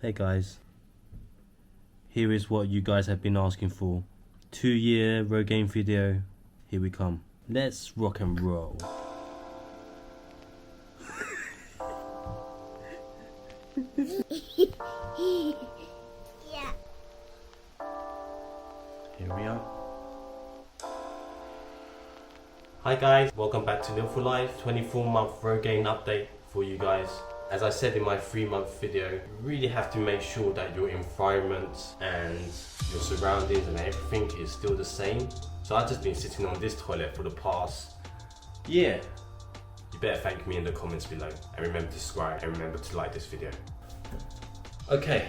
Hey guys, here is what you guys have been asking for. 2-year Rogaine video, here we come. Let's rock and roll. Yeah. Here we are. Hi guys, welcome back to Live for Life. 24-month Rogaine update for you guys. As I said in my 3-month video, you really have to make sure that your environment and your surroundings and everything is still the same. So I've just been sitting on this toilet for the past year. You better thank me in the comments below, and remember to subscribe and remember to like this video. Okay.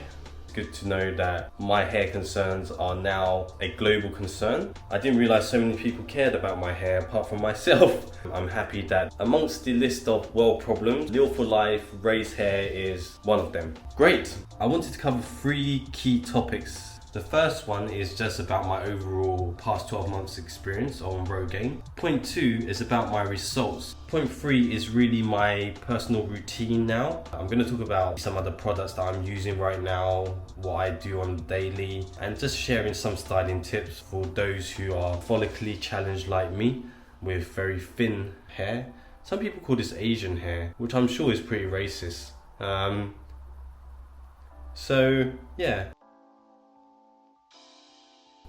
Good to know that my hair concerns are now a global concern. I didn't realize so many people cared about my hair apart from myself. I'm happy that amongst the list of world problems, Live for Life raised hair is one of them. Great! I wanted to cover 3 key topics. The first one is just about my overall past 12 months experience on Rogaine. Point 2 is about my results. Point 3 is really my personal routine now. I'm going to talk about some of the products that I'm using right now, what I do on daily, and just sharing some styling tips for those who are follically challenged like me with very thin hair. Some people call this Asian hair, which I'm sure is pretty racist. So yeah.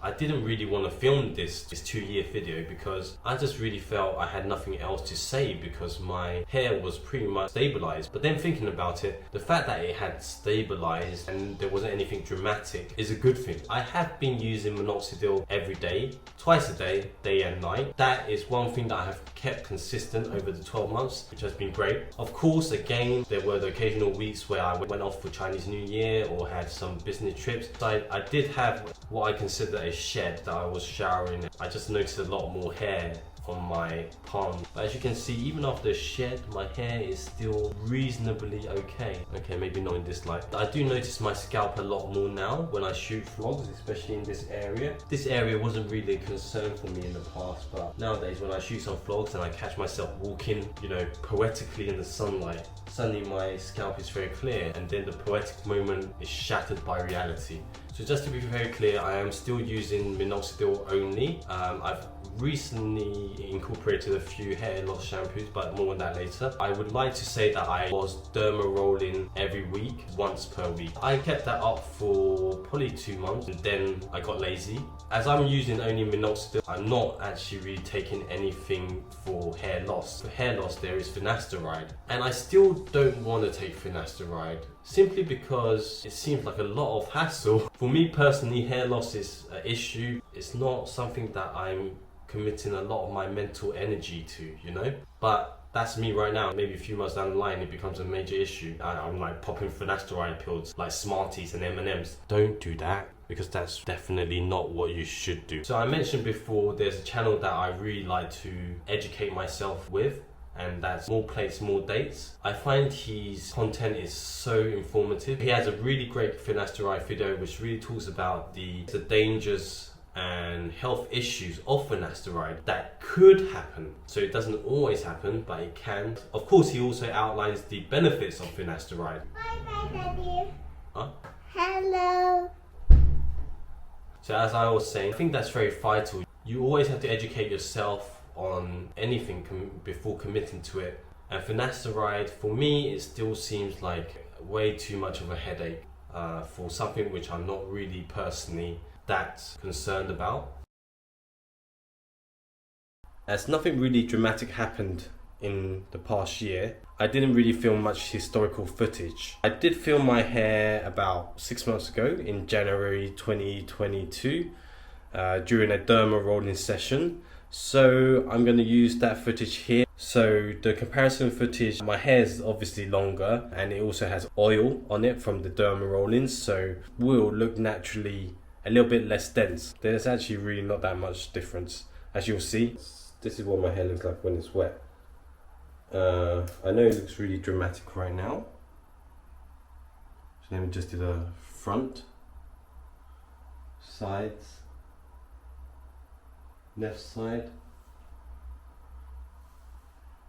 I didn't really want to film this 2-year video because I just really felt I had nothing else to say because my hair was pretty much stabilized. But then thinking about it, the fact that it had stabilized and there wasn't anything dramatic is a good thing. I have been using minoxidil every day, twice a day, day and night. That is one thing that I have kept consistent over the 12 months, which has been great. Of course, again, there were the occasional weeks where I went off for Chinese New Year or had some business trips. So I did have what I consider a shed that I was showering. I just noticed a lot more hair on my palm. But as you can see, even after a shed, my hair is still reasonably okay. Okay, maybe not in this light. I do notice my scalp a lot more now when I shoot vlogs, especially in this area. This area wasn't really a concern for me in the past, but nowadays when I shoot some vlogs and I catch myself walking, you know, poetically in the sunlight, suddenly my scalp is very clear, and then the poetic moment is shattered by reality. So just to be very clear, I am still using Minoxidil-only. I've recently incorporated a few hair loss shampoos, but more on that later. I would like to say that I was derma rolling every week, once per week. I kept that up for probably 2 months, and then I got lazy. As I'm using only Minoxidil, I'm not actually really taking anything for hair loss. For hair loss, there is Finasteride, and I still don't want to take Finasteride simply because it seems like a lot of hassle. For me personally, hair loss is an issue. It's not something that I'm committing a lot of my mental energy to, you know? But that's me right now. Maybe a few months down the line, it becomes a major issue. I'm like popping Finasteride pills like Smarties and M&Ms. Don't do that, because that's definitely not what you should do. So I mentioned before, there's a channel that I really like to educate myself with, and that's More Plates, More Dates. I find his content is so informative. He has a really great Finasteride video which really talks about the dangers and health issues of Finasteride that could happen. So it doesn't always happen, but it can. Of course, he also outlines the benefits of Finasteride. Hi, Daddy. Huh? Hello. So as I was saying, I think that's very vital. You always have to educate yourself on anything before committing to it. And Finasteride, for me, it still seems like way too much of a headache for something which I'm not really personally that concerned about. As nothing really dramatic happened in the past year, I didn't really film much historical footage. I did film my hair about 6 months ago in January 2022 during a derma rolling session. So I'm going to use that footage here. So the comparison footage, my hair is obviously longer and it also has oil on it from the derma rollings, so will look naturally a little bit less dense. There's actually really not that much difference. As you'll see, this is what my hair looks like when it's wet. I know it looks really dramatic right now. So let me just do the front, sides, left side,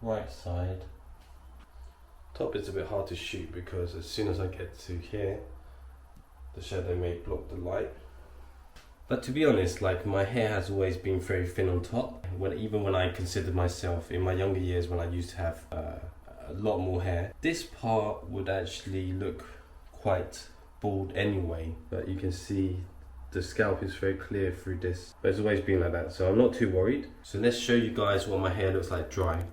right side. Top is a bit hard to shoot because as soon as I get to here, the shadow may block the light. But to be honest, like, my hair has always been very thin on top. Even when I considered myself in my younger years, when I used to have a lot more hair, this part would actually look quite bald anyway. But you can see the scalp is very clear through this. But it's always been like that, so I'm not too worried. So let's show you guys what my hair looks like dry.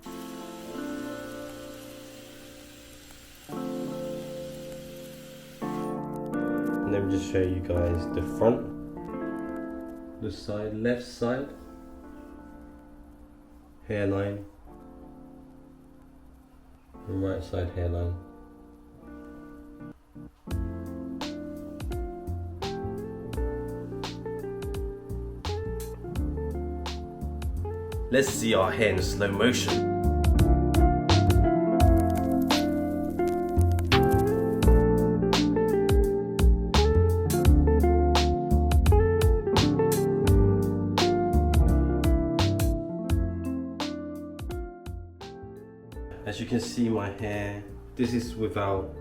And let me just show you guys the front, the side, left side, hairline, and right side hairline. Let's see our hair in slow motion. As you can see, my hair, this is without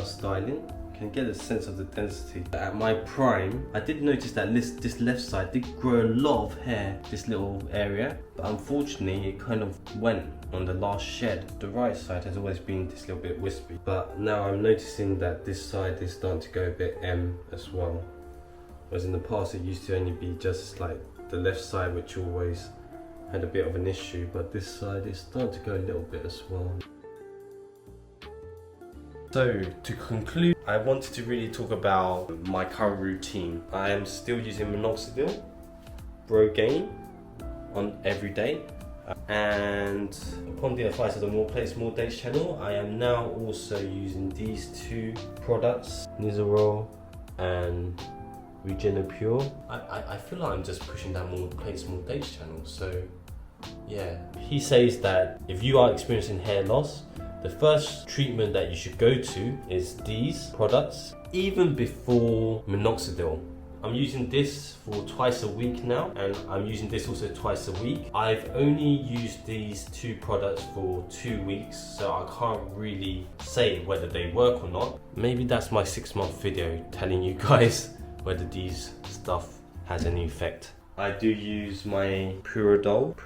styling. You can get a sense of the density. At my prime, I did notice that this left side did grow a lot of hair, this little area, but unfortunately it kind of went on the last shed. The right side has always been this little bit wispy, but now I'm noticing that this side is starting to go a bit M as well. Whereas in the past it used to only be just like the left side, which always had a bit of an issue, but this side is starting to go a little bit as well. So to conclude, I wanted to really talk about my current routine. I am still using Minoxidil, Rogaine on every day, and upon the advice of the More Plates More Dates channel, I am now also using these two products, Nizoral and Regenopure. I feel like I'm just pushing that More Plates More Dates channel, so yeah. He says that if you are experiencing hair loss, the first treatment that you should go to is these products, even before Minoxidil. I'm using this for twice a week now, and I'm using this also twice a week. I've only used these two products for 2 weeks, so I can't really say whether they work or not. Maybe that's my 6-month video telling you guys whether these stuff has any effect. I do use my Puradol.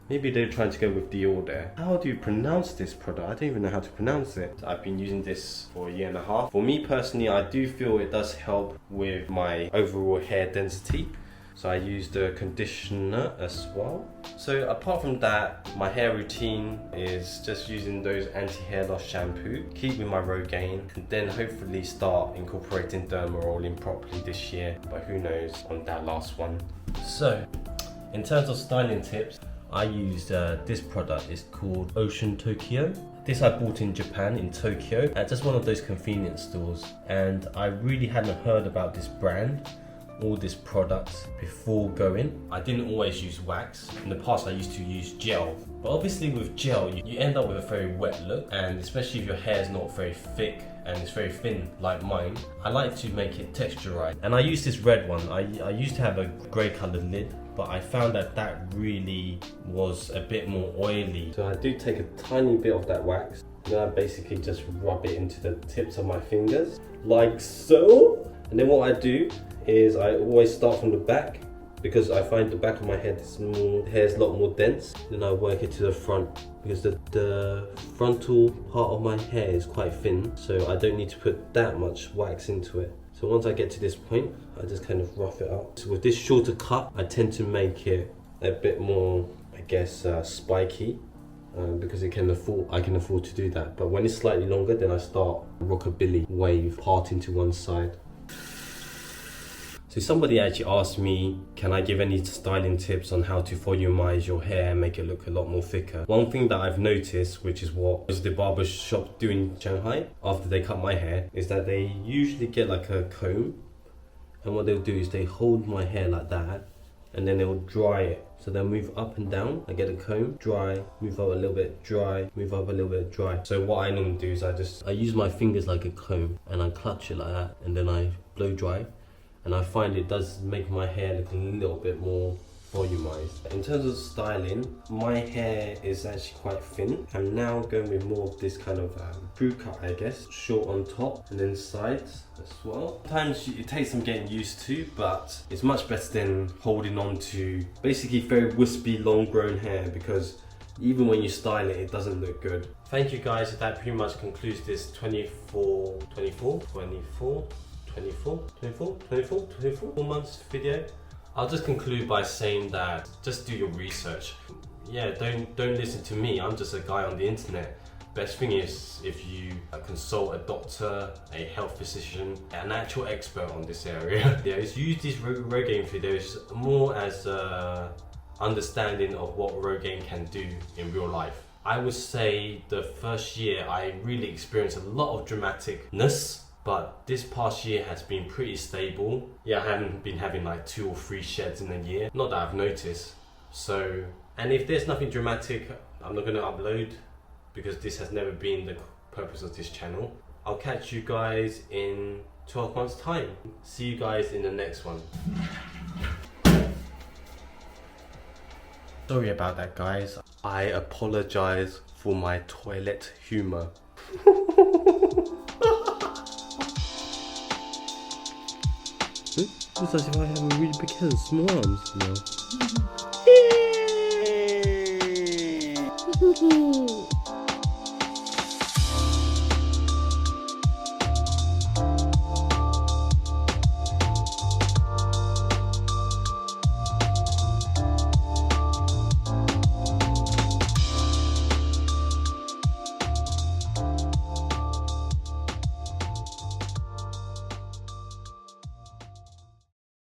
Maybe they're trying to go with Dior there. How do you pronounce this product? I don't even know how to pronounce it. I've been using this for 1.5 years. For me personally, I do feel it does help with my overall hair density. So I use the conditioner as well. So apart from that, my hair routine is just using those anti-hair loss shampoo, keep with my Rogaine, and then hopefully start incorporating Dermarolling properly this year, but who knows on that last one. So in terms of styling tips, I used this product. It's called Ocean Tokyo. This I bought in Japan, in Tokyo, at just one of those convenience stores, and I really hadn't heard about this brand or this product before going. I didn't always use wax. In the past I used to use gel, but obviously with gel you end up with a very wet look, and especially if your hair is not very thick and it's very thin like mine, I like to make it texturized. And I use this red one. I used to have a grey coloured lid, but I found that that really was a bit more oily. So I do take a tiny bit of that wax, then I basically just rub it into the tips of my fingers, like so. And then what I do is I always start from the back, because I find the back of my head is the hair is a lot more dense. Then I work it to the front, because the frontal part of my hair is quite thin, so I don't need to put that much wax into it. So once I get to this point, I just kind of rough it up. So with this shorter cut, I tend to make it a bit more, I guess, spiky, because I can afford to do that. But when it's slightly longer, then I start rockabilly wave, parting to one side. So somebody actually asked me, can I give any styling tips on how to volumize your hair and make it look a lot more thicker? One thing that I've noticed, which is what the barber shop do in Shanghai after they cut my hair, is that they usually get like a comb, and what they'll do is they hold my hair like that, and then they'll dry it. So they'll move up and down. I get a comb, dry, move up a little bit, dry, move up a little bit, dry. So what I normally do is I use my fingers like a comb, and I clutch it like that, and then I blow dry. And I find it does make my hair look a little bit more Volumize. In terms of styling, my hair is actually quite thin. I'm now going with more of this kind of crew cut, I guess. Short on top and then sides as well. Sometimes it takes some getting used to, but it's much better than holding on to basically very wispy, long grown hair, because even when you style it, it doesn't look good. Thank you guys, that pretty much concludes this 24 months video. I'll just conclude by saying that just do your research. Yeah, don't listen to me, I'm just a guy on the internet. Best thing is if you consult a doctor, a health physician, an actual expert on this area. Yeah, use these Rogaine videos more as understanding of what Rogaine can do in real life. I would say the first year I really experienced a lot of dramaticness, but this past year has been pretty stable. Yeah, I haven't been having like 2 or 3 sheds in a year, not that I've noticed. So, and if there's nothing dramatic, I'm not going to upload, because this has never been the purpose of this channel. I'll catch you guys in 12 months time. See you guys in the next one. Sorry about that, guys. I apologize for my toilet humor. Looks as if I have a really big head and small arms now.